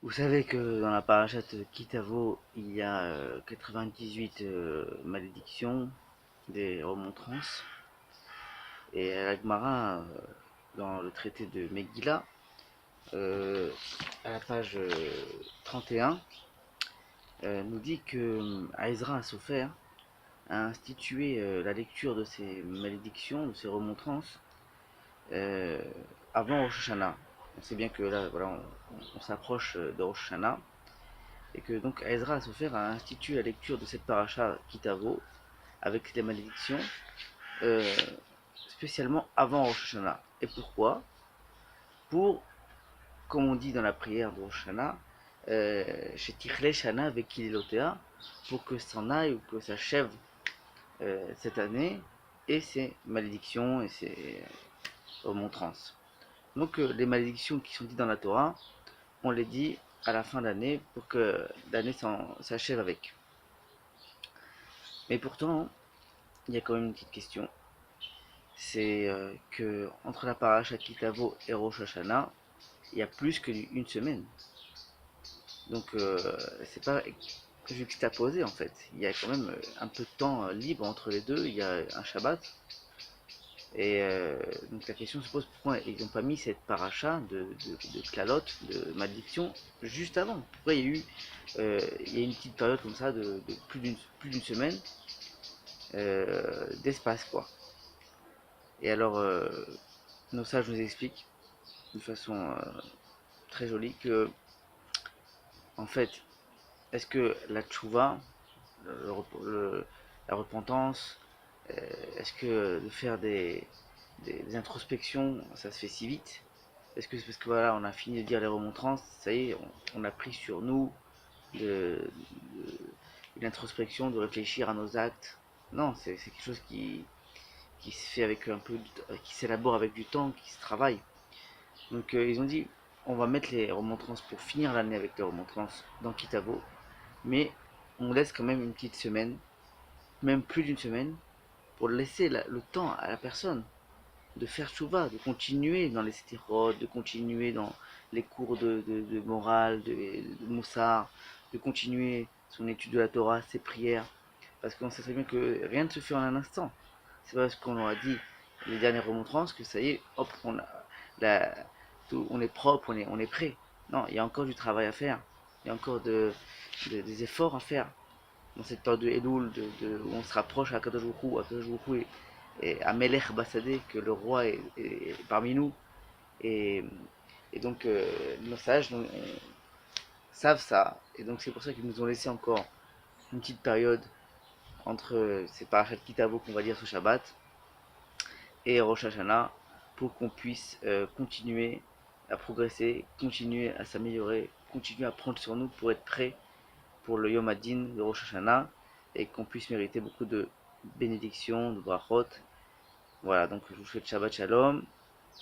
Vous savez que dans la parachate Kitavo, il y a 98 malédictions, des remontrances. Et la Gemara, dans le traité de Megillah, à la page 31, nous dit que Ezra Sofer a institué la lecture de ces malédictions, de ces remontrances, euh, avant Rosh Hashanah. On sait bien que là, voilà, on s'approche de Rosh Hashanah. Et que donc Ezra Sofer a institué la lecture de cette paracha Kitavo avec les malédictions euh, spécialement avant Rosh Hashanah. Et pourquoi? Pour, comme on dit dans la prière de Rosh Hashanah, chez Tichle Shana avec Kililotea, pour que s'en aille ou que s'achève cette année et ses malédictions et ses remontrances. Donc les malédictions qui sont dites dans la Torah, on les dit à la fin d'année pour que l'année s'achève avec. Mais pourtant, il y a quand même une petite question. C'est que entre la paracha Kitavo et Rosh Hashanah, il y a plus qu'une semaine. Donc c'est pas juxtaposé en fait. Il y a quand même un peu de temps libre entre les deux. Il y a un Shabbat. Et donc la question se pose pourquoi ils n'ont pas mis cette paracha de calotte, de malédiction, juste avant. Pourquoi il y a une petite période comme ça de plus d'une semaine d'espace quoi. Et alors nos sages nous expliquent de façon très jolie que en fait, est-ce que la tchouva, le- le- la repentance, est-ce que de faire des introspections, ça se fait si vite? Est-ce que c'est parce que voilà, on a fini de dire les remontrances, ça y est, on a pris sur nous une introspection, de réfléchir à nos actes? Non, c'est quelque chose qui se fait avec un peu, qui s'élabore avec du temps, qui se travaille. Donc ils ont dit, on va mettre les remontrances pour finir l'année avec les remontrances dans Kitavo, mais on laisse quand même une petite semaine, même plus d'une semaine, pour laisser le temps à la personne de faire chouva, de continuer dans les stérodes, de continuer dans les cours de morale, de moussard, de continuer son étude de la Torah, ses prières, parce qu'on sait très bien que rien ne se fait en un instant. C'est pas parce qu'on aura dit les dernières remontrances que ça y est, hop, la, on est propre, on est prêt. Non, il y a encore du travail à faire, il y a encore des efforts à faire dans cette période de Elul, où on se rapproche à Kadosh Baruch et à Melech Bassadeh, que le roi est parmi nous. Et, et donc nos sages savent ça, et donc c'est pour ça qu'ils nous ont laissé encore une petite période entre ces parachats Kitavo qu'on va dire ce Shabbat et Rosh Hashanah pour qu'on puisse continuer à progresser, continuer à s'améliorer, continuer à prendre sur nous pour être prêt pour le Yom Adin de Rosh Hashanah et qu'on puisse mériter beaucoup de bénédictions, de brachot. Voilà, donc je vous souhaite Shabbat Shalom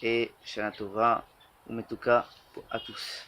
et Shana Tova, Umetuka à tous.